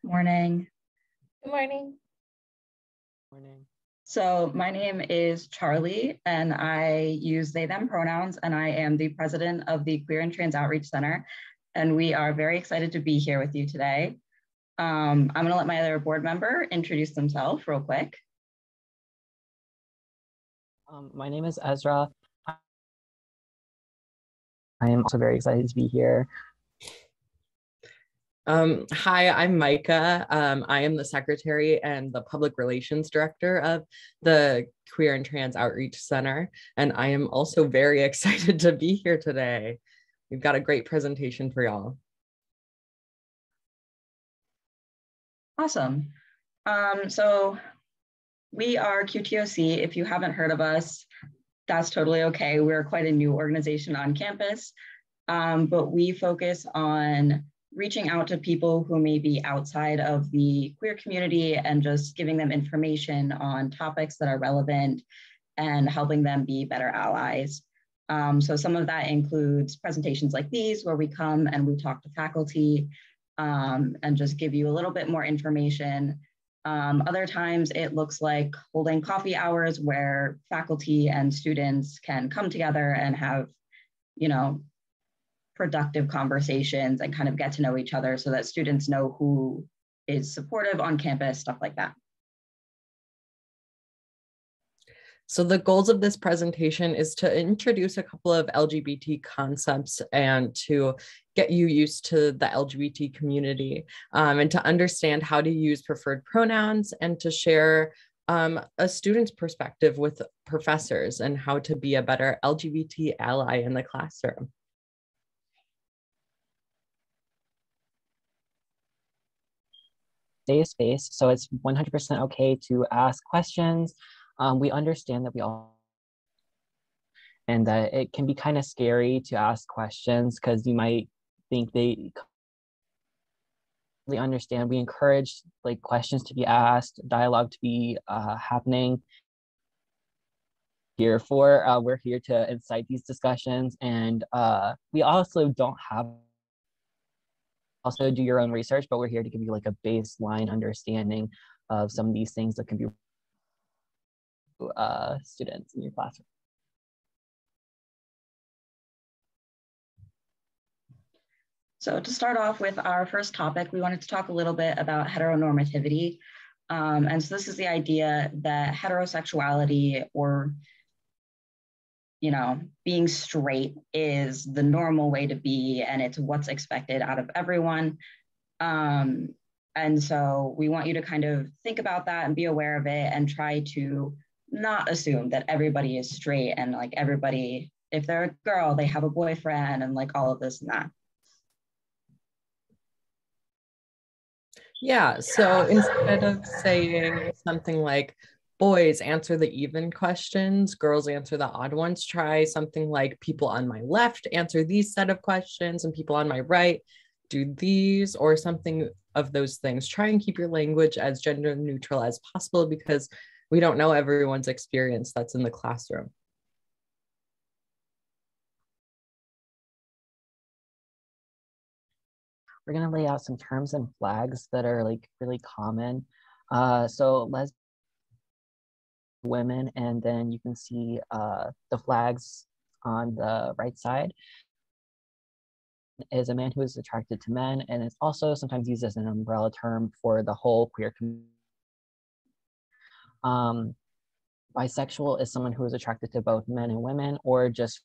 Morning. Good morning. Morning. So my name is Charlie and I use they, them pronouns, and I am the president of the Queer and Trans Outreach Center. And we are very excited to be here with you today. I'm gonna let my other board member introduce themselves real quick. My name is Ezra. I am also very excited to be here. Hi, I'm Micah. I am the secretary and the public relations director of the Queer and Trans Outreach Center, and I am also very excited to be here today. We've got a great presentation for y'all. Awesome. So we are QTOC. If you haven't heard of us, that's totally okay. We're quite a new organization on campus, but we focus on reaching out to people who may be outside of the queer community and just giving them information on topics that are relevant and helping them be better allies. So some of that includes presentations like these, where we come and we talk to faculty and just give you a little bit more information. Other times it looks like holding coffee hours where faculty and students can come together and have, productive conversations and kind of get to know each other so that students know who is supportive on campus, stuff like that. So the goals of this presentation is to introduce a couple of LGBT concepts and to get you used to the LGBT community and to understand how to use preferred pronouns and to share a student's perspective with professors and how to be a better LGBT ally in the classroom. Safe space, so it's 100% okay to ask questions. We understand that we all, and that it can be kind of scary to ask questions because you might think they understand. We encourage questions to be asked, dialogue to be happening. We're here to incite these discussions, and we also don't have. Also do your own research, but we're here to give you a baseline understanding of some of these things that can be students in your classroom. So to start off with our first topic, we wanted to talk a little bit about heteronormativity. And so this is the idea that heterosexuality, or being straight, is the normal way to be, and it's what's expected out of everyone. And so we want you to kind of think about that and be aware of it and try to not assume that everybody is straight and everybody, if they're a girl, they have a boyfriend and all of this and that. Yeah, so instead of saying something like, boys answer the even questions, girls answer the odd ones, try something like, people on my left answer these set of questions and people on my right do these, or something of those things. Try and keep your language as gender neutral as possible because we don't know everyone's experience that's in the classroom. We're going to lay out some terms and flags that are really common. So lesbian, women, and then you can see the flags on the right side is a man who is attracted to men, and it's also sometimes used as an umbrella term for the whole queer community. Bisexual is someone who is attracted to both men and women, or just.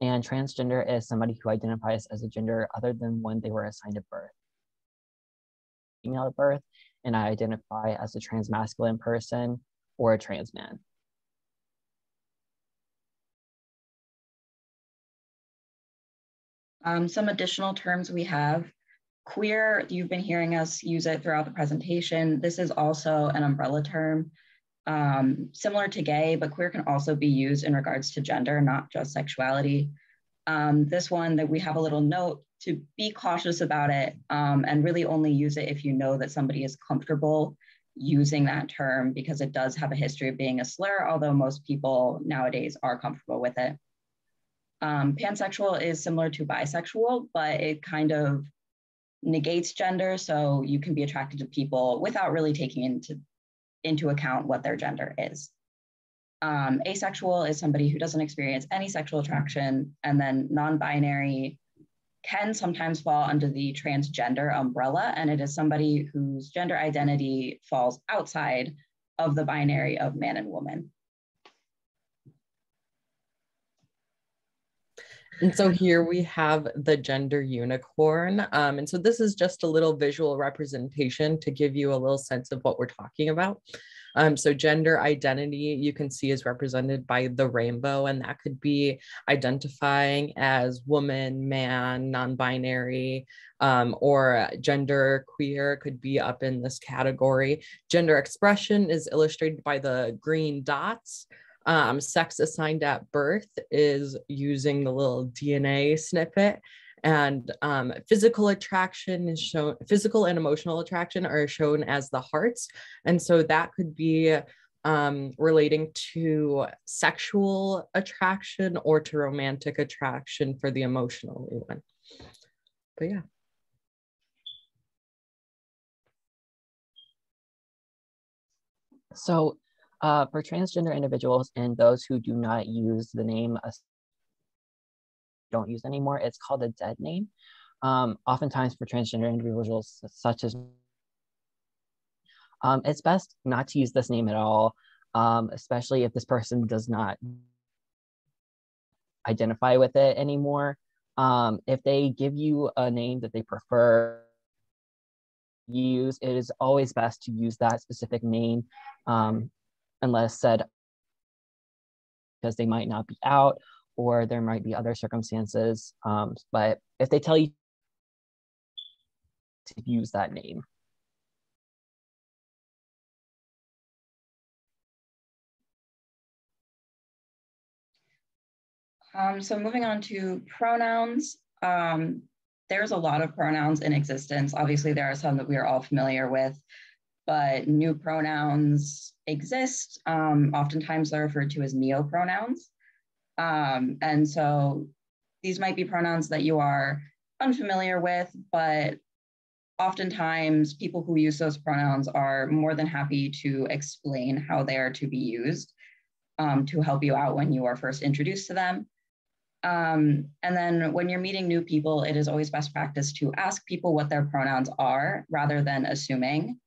And transgender is somebody who identifies as a gender other than one they were assigned at birth. Female at birth, and I identify as a transmasculine person or a trans man. Some additional terms we have. Queer, you've been hearing us use it throughout the presentation. This is also an umbrella term, similar to gay, but queer can also be used in regards to gender, not just sexuality. This one, that we have a little note to be cautious about it and really only use it if you know that somebody is comfortable using that term, because it does have a history of being a slur, although most people nowadays are comfortable with it. Pansexual is similar to bisexual, but it kind of negates gender, so you can be attracted to people without really taking into account what their gender is. Asexual is somebody who doesn't experience any sexual attraction, and then non-binary can sometimes fall under the transgender umbrella, and it is somebody whose gender identity falls outside of the binary of man and woman. And so here we have the gender unicorn. And so this is just a little visual representation to give you a little sense of what we're talking about. So gender identity, you can see, is represented by the rainbow, and that could be identifying as woman, man, non-binary, or gender queer could be up in this category. Gender expression is illustrated by the green dots. Sex assigned at birth is using the little DNA snippet, and physical attraction is shown, physical and emotional attraction are shown as the hearts. And so that could be relating to sexual attraction or to romantic attraction for the emotional one. But yeah. So for transgender individuals and those who do not use the name, don't use anymore, it's called a dead name. Oftentimes for transgender individuals such as it's best not to use this name at all, especially if this person does not identify with it anymore. If they give you a name that they prefer use, it is always best to use that specific name, unless said because they might not be out or there might be other circumstances. But if they tell you to use that name. So moving on to pronouns, there's a lot of pronouns in existence. Obviously, there are some that we are all familiar with, but new pronouns exist. Oftentimes they're referred to as neopronouns. And so these might be pronouns that you are unfamiliar with, but oftentimes people who use those pronouns are more than happy to explain how they are to be used to help you out when you are first introduced to them. And then when you're meeting new people, it is always best practice to ask people what their pronouns are rather than assuming.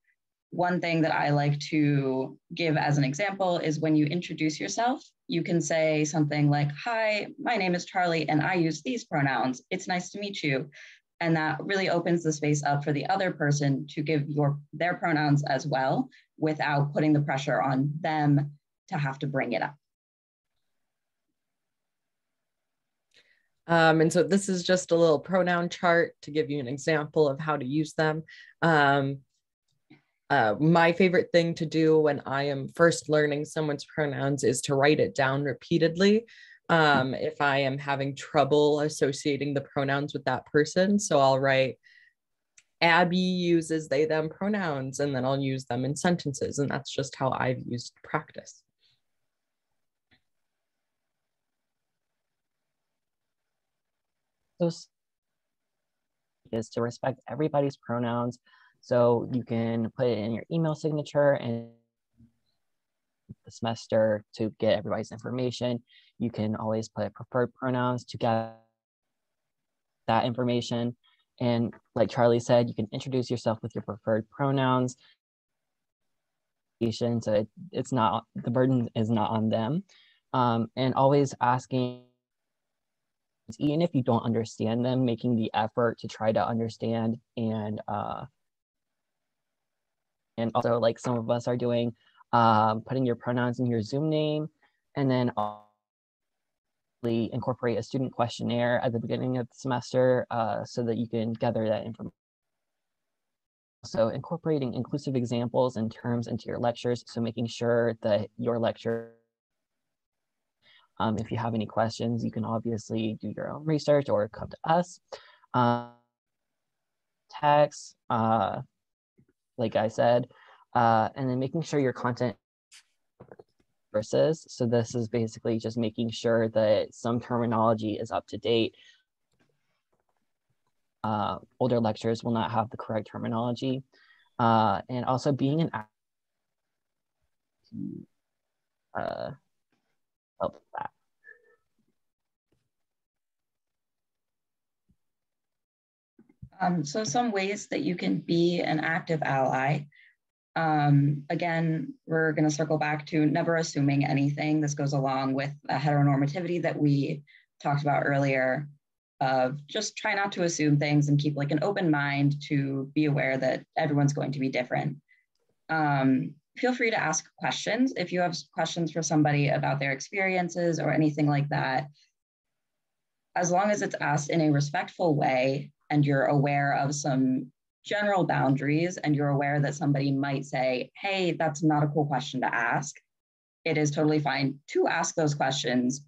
One thing that I like to give as an example is when you introduce yourself, you can say something like, "Hi, my name is Charlie and I use these pronouns. It's nice to meet you." And that really opens the space up for the other person to give their pronouns as well without putting the pressure on them to have to bring it up. And so this is just a little pronoun chart to give you an example of how to use them. My favorite thing to do when I am first learning someone's pronouns is to write it down repeatedly if I am having trouble associating the pronouns with that person. So I'll write, Abby uses they, them pronouns, and then I'll use them in sentences. And that's just how I've used practice. Is to respect everybody's pronouns. So you can put it in your email signature and the semester to get everybody's information. You can always put preferred pronouns to get that information. And like Charlie said, you can introduce yourself with your preferred pronouns. So it's not, the burden is not on them. And always asking, even if you don't understand them, making the effort to try to understand, and also like some of us are doing, putting your pronouns in your Zoom name, and then incorporate a student questionnaire at the beginning of the semester so that you can gather that information. So incorporating inclusive examples and terms into your lectures, so making sure that your lecture, if you have any questions, you can obviously do your own research or come to us. Text, like I said, and then making sure your content versus. So this is basically just making sure that some terminology is up to date. older lecturers will not have the correct terminology. And also being an help that. So some ways that you can be an active ally. Again, we're going to circle back to never assuming anything. This goes along with a heteronormativity that we talked about earlier, of just try not to assume things and keep like an open mind to be aware that everyone's going to be different. Feel free to ask questions if you have questions for somebody about their experiences or anything like that. As long as it's asked in a respectful way and you're aware of some general boundaries and you're aware that somebody might say, hey, that's not a cool question to ask, it is totally fine to ask those questions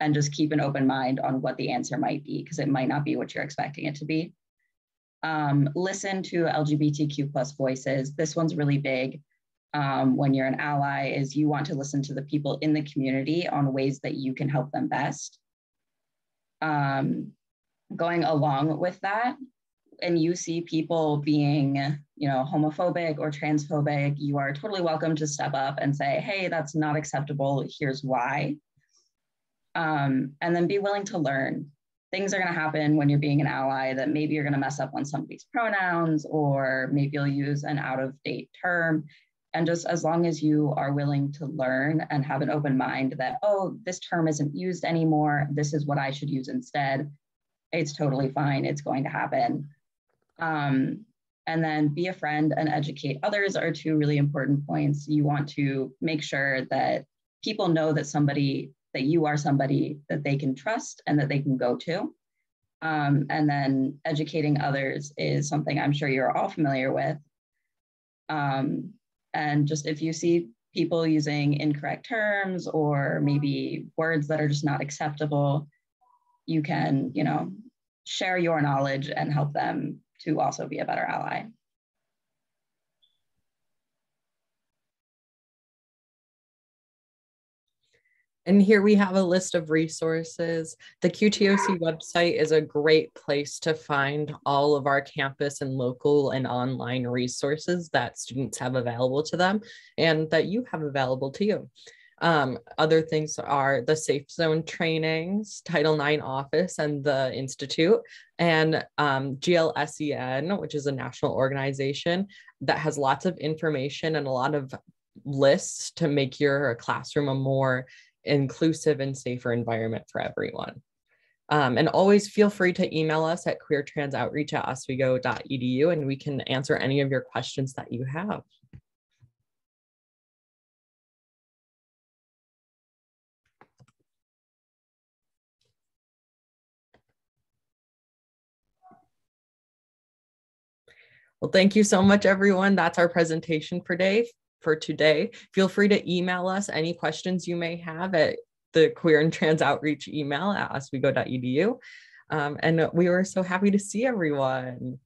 and just keep an open mind on what the answer might be, because it might not be what you're expecting it to be. Listen to LGBTQ plus voices. This one's really big. When you're an ally, is you want to listen to the people in the community on ways that you can help them best. Going along with that, and you see people being, homophobic or transphobic, you are totally welcome to step up and say, hey, that's not acceptable, here's why. And then be willing to learn. Things are going to happen when you're being an ally that maybe you're going to mess up on somebody's pronouns, or maybe you'll use an out-of-date term. And just as long as you are willing to learn and have an open mind that, oh, this term isn't used anymore, this is what I should use instead, it's totally fine. It's going to happen. And then be a friend and educate others are two really important points. You want to make sure that people know that you are somebody that they can trust and that they can go to. And then educating others is something I'm sure you're all familiar with. And just if you see people using incorrect terms or maybe words that are just not acceptable, you can, share your knowledge and help them to also be a better ally. And here we have a list of resources. The QTOC website is a great place to find all of our campus and local and online resources that students have available to them and that you have available to you. Other things are the Safe Zone trainings, Title IX office and the Institute, and GLSEN, which is a national organization that has lots of information and a lot of lists to make your classroom a more inclusive and safer environment for everyone. And always feel free to email us at queertransoutreach@oswego.edu and we can answer any of your questions that you have. Well, thank you so much, everyone. That's our presentation for today. Feel free to email us any questions you may have at the Queer and Trans Outreach email at oswego.edu. And we were so happy to see everyone.